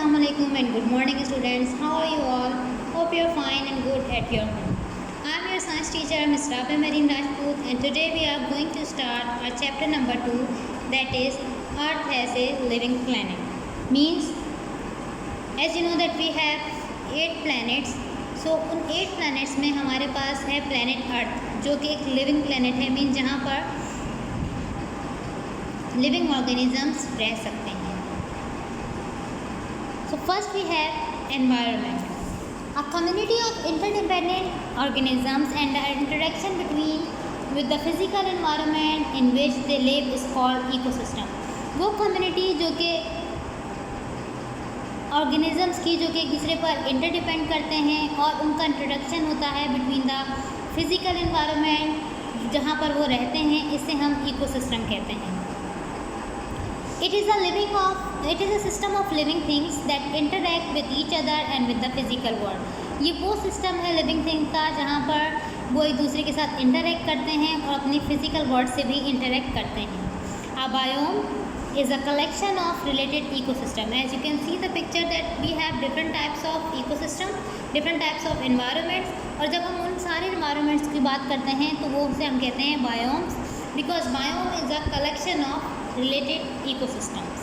Assalamualaikum and good morning students. How are you all? Hope you are fine and good at your home. I am your science teacher Ms. Rabe Marine Rajput, and today we are going to start our chapter number 2, that is Earth as a living planet. Means as you know that we have 8 planets. So उन 8 planets में हमारे पास है planet Earth जो कि एक living planet है, means जहाँ पर living organisms रह सकते हैं. So first we have environment. A community of interdependent organisms and the interaction between with the physical environment in which they live is called ecosystem. वो community जो कि organisms की जो कि एक दूसरे पर interdepend करते हैं और उनका इंट्रोडक्शन होता है between the physical environment जहाँ पर वो रहते हैं, इसे हम ecosystem कहते हैं. It is a system of living things that interact with each other and with the physical world. ये वो सिस्टम है लिविंग थिंग का जहाँ पर वो एक दूसरे के साथ इंटरेक्ट करते हैं और अपनी फिजिकल वर्ल्ड से भी इंटरेक्ट करते हैं. A biome is a collection of related ecosystem. As you can see the picture that we have different types of ecosystem, different types of environments. और जब हम उन सारे environments की बात करते हैं तो वो उसे हम कहते हैं biomes, because biome is a collection of related ecosystems.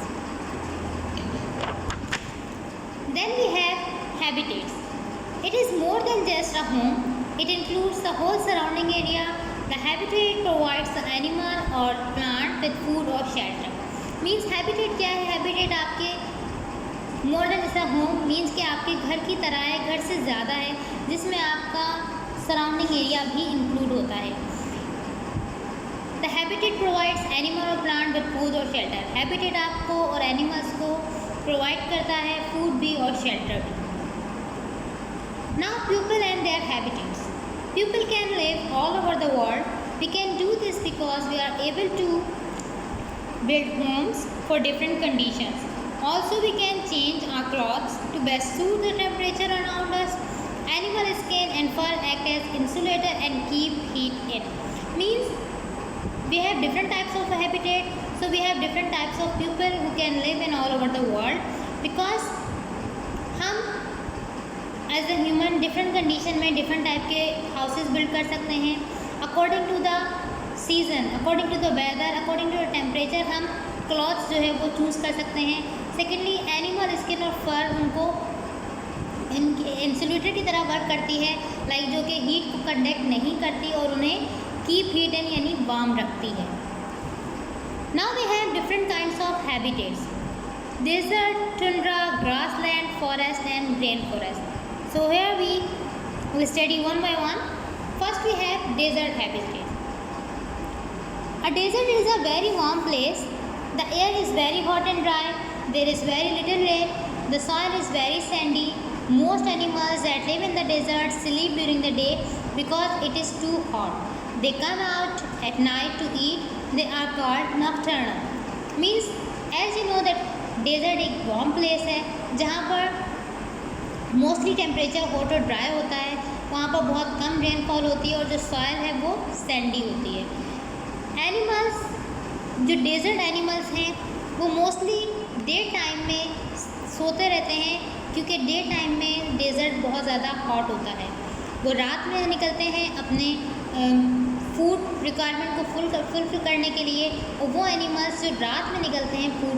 Then we have habitats. It is more than just a home. It includes the whole surrounding area. The habitat provides the animal or plant with food or shelter. Means habitat क्या है? Habitat आपके more than just a home means कि आपके घर की तरह है, घर से ज़्यादा है, जिसमें आपका surrounding area भी include होता है. The habitat provides animal or plant with food or shelter. Habitat आपको और animals को provide करता है food भी और shelter भी. Now people and their habitats. People can live all over the world. We can do this because we are able to build homes for different conditions. Also we can change our clothes to best suit the temperature around us. Animal skin and fur act as insulator and keep heat in. Means we have different types of habitat, so we have different types of people who can live in all over the world, because हम as a human different condition में different type के houses build कर सकते हैं according to the season, according to the weather, according to the temperature. हम clothes जो है वो choose कर सकते हैं. Secondly, animal skin और fur उनको insulator की तरह वर्क करती है, like जो कि heat को conduct नहीं करती और उन्हें keep heat in यानी warm रखती है. Now we have different kinds of habitats: desert, tundra, grassland, forest and rainforest. So here we will study one by one. First we have desert habitat. A desert is a very warm place. The air is very hot and dry. There is very little rain. The soil is very sandy. Most animals that live in the desert sleep during the day because it is too hot. They come out at night to eat. They are called nocturnal. Means as you know that desert एक warm place है जहाँ पर mostly temperature hot और dry होता है. वहाँ पर बहुत कम रेनफॉल होती है और जो सॉइल है वो सैंडी होती है. एनिमल्स जो डेजर्ट एनिमल्स हैं वो मोस्टली डे टाइम में सोते रहते हैं, क्योंकि डे टाइम में डेजर्ट बहुत ज़्यादा हॉट होता है. वो रात में निकलते हैं अपने फूड रिक्वायरमेंट को फुलफिल करने के लिए, और वो एनिमल्स जो रात में निकलते हैं फूड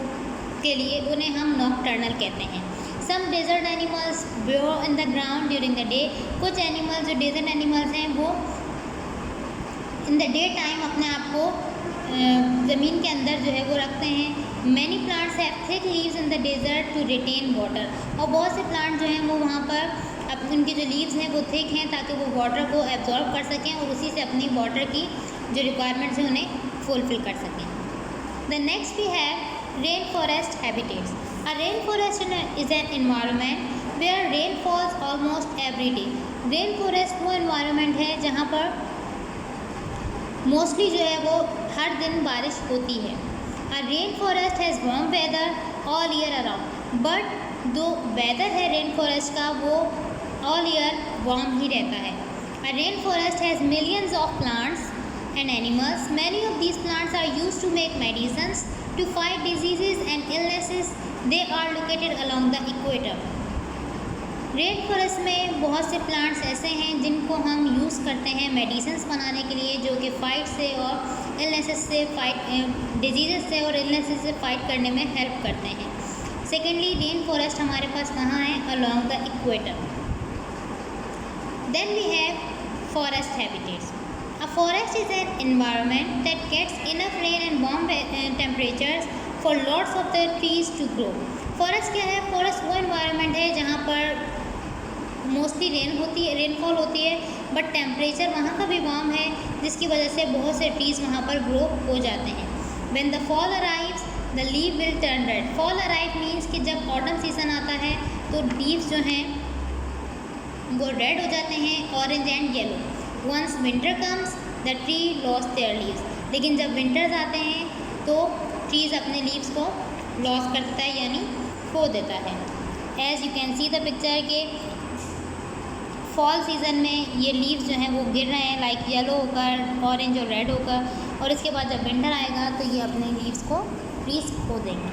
के लिए उन्हें हम नॉकटर्नल कहते हैं. Some desert animals burrow in the ground during the day. कुछ एनिमल्स जो डेजर्ट एनिमल्स हैं वो इन द डे टाइम अपने आप को ज़मीन के अंदर जो है वो रखते हैं. Many plants have thick leaves in the desert to retain water. और बहुत से प्लांट जो हैं वो वहाँ पर अब उनकी जो लीव्स हैं वो थिक हैं ताकि वो वाटर को एब्जॉर्ब कर सकें और उसी से अपनी वाटर की जो रिक्वायरमेंट्स हैं उन्हें फुलफिल कर सकें. The next we have rain forest habitats. A rainforest is an environment where rain falls almost every day. Rainforest वो environment है जहाँ पर mostly जो है वो हर दिन बारिश होती है. A rainforest has warm weather all year around. But जो weather है rainforest का वो all year warm ही रहता है. A rainforest has millions of plants and animals. Many of these plants are used to make medicines, To fight diseases and illnesses, they are located along the equator. Rain forest में बहुत से plants ऐसे हैं जिनको हम use करते हैं medicines बनाने के लिए, जो कि फाइट से और इलनेसेस से डिजीज़ से और इलनेसेस से फाइट करने में हेल्प करते हैं। सेकेंडली, रेन फॉरेस्ट हमारे पास कहाँ है? Along the equator. Then we have forest habitats. A forest is an environment that gets enough rain and warm temperatures for lots of the trees to grow. Forest क्या है? Forest वो environment है जहाँ पर मोस्टली रेनफॉल होती है, but temperature वहाँ का भी वार्म है, जिसकी वजह से बहुत से ट्रीज़ वहाँ पर ग्रो हो जाते हैं। When the fall arrives the leave will turn red. Fall arrive means कि जब ऑटम सीजन आता है तो लीव्स जो हैं वो रेड हो जाते हैं, orange and yellow. Once winter comes the tree loses their leaves. लेकिन जब विंटर्स आते हैं तो ट्रीज़ अपने लीव्स को लॉस कर देता है, यानी खो देता है। As you can see the picture के फॉल सीज़न में ये लीव्स जो हैं वो गिर रहे हैं, लाइक येलो होकर, ऑरेंज और रेड होकर, और इसके बाद जब विंटर आएगा तो ये अपने लीव्स को ट्रीज खो देंगे।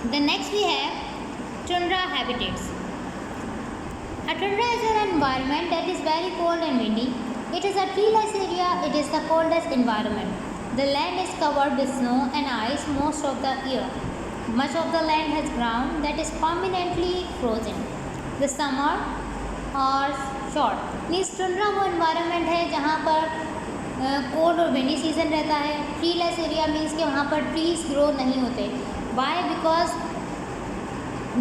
The next we have tundra habitats. A tundra is an environment that is very cold and windy. It is a treeless area. It is the coldest environment. The land is covered with snow and ice most of the year. Much of the land has ground that is permanently frozen. The summer are short. Means tundra वो environment है जहाँ पर cold और windy season रहता है। Treeless area means कि वहाँ पर ट्रीज ग्रो नहीं होते। वाई? बिकॉज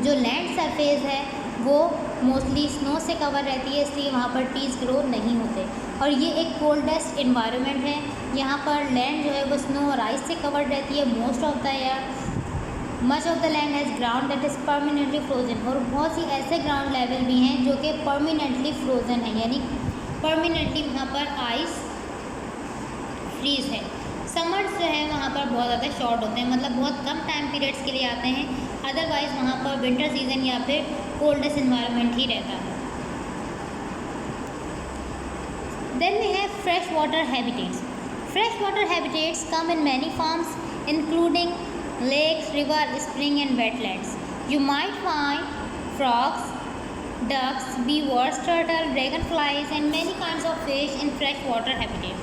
जो लैंड सरफेस है वो मोस्टली स्नो से कवर रहती है, इसलिए वहाँ पर ट्रीज ग्रो नहीं होते। और ये एक कोल्डेस्ट इन्वायरमेंट है, यहाँ पर लैंड जो है वो स्नो और आइस से कवर्ड रहती है most of the year. Much of the land has ground that is permanently frozen. और बहुत सी ऐसे ग्राउंड लेवल भी हैं जो कि परमानेंटली फ्रोजन है, यानी परमानेंटली वहाँ पर आइस फ्रीज है। समर्स जो है वहाँ पर बहुत ज़्यादा शॉर्ट होते हैं, मतलब बहुत कम टाइम पीरियड्स के लिए आते हैं। अदरवाइज़ वहाँ पर विंटर सीजन या फिर कोल्डेस्ट इन्वायरमेंट ही रहता है। Then we have fresh water habitats. Fresh water habitats come in many forms including lakes, river, spring and wetlands. You might find frogs, ducks, beavers, turtle, dragonflies and many kinds of fish in freshwater habitat.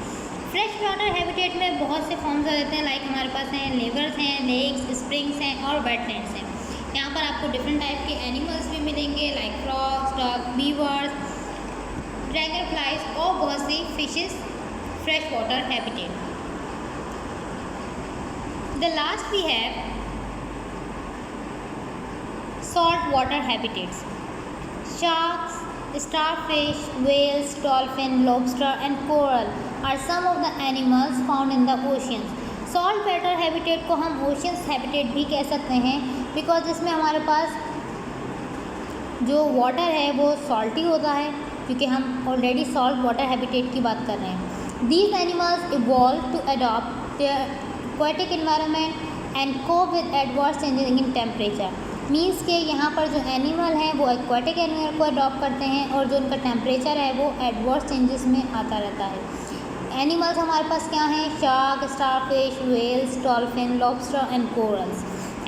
Freshwater habitat में बहुत से forms आ जाते हैं, like हमारे पास हैं reverse हैं, lakes, springs हैं और वेटलैंड्स हैं। यहाँ पर आपको डिफरेंट टाइप के एनिमल्स भी मिलेंगे, like frogs, duck, beavers, dragonflies और बहुत सी fishes fresh water habitat. The last we have salt water habitats. Sharks, starfish, whales, dolphin, lobster and coral are some of the animals found in the oceans. Salt water habitat को हम oceans habitat भी कह सकते हैं, because इसमें हमारे पास जो water है वो salty होता है, क्योंकि हम already salt water habitat की बात कर रहे हैं। These animals evolved to adopt their aquatic environment and cope with adverse changes in temperature. Means के यहाँ पर जो एनिमल हैं वो एक्वाटिक एनिमल को अडॉप्ट करते हैं और जो उनका टेम्परेचर है वो एडवर्स चेंजेस में आता रहता है। एनिमल्स हमारे पास क्या हैं? Shark, starfish, whales, dolphin, lobster and corals.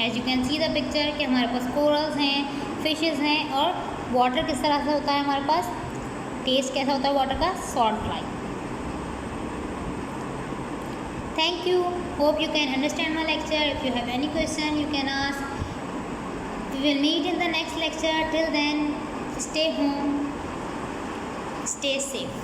As you can see the picture कि हमारे पास कोरल्स हैं, फिशेस हैं, और वाटर किस तरह से होता है हमारे पास, टेस्ट कैसा होता है वाटर का? Salt like. Thank you. Hope you can understand my lecture. If you have any question, you can ask. We will meet in the next lecture. Till then, stay home, stay safe.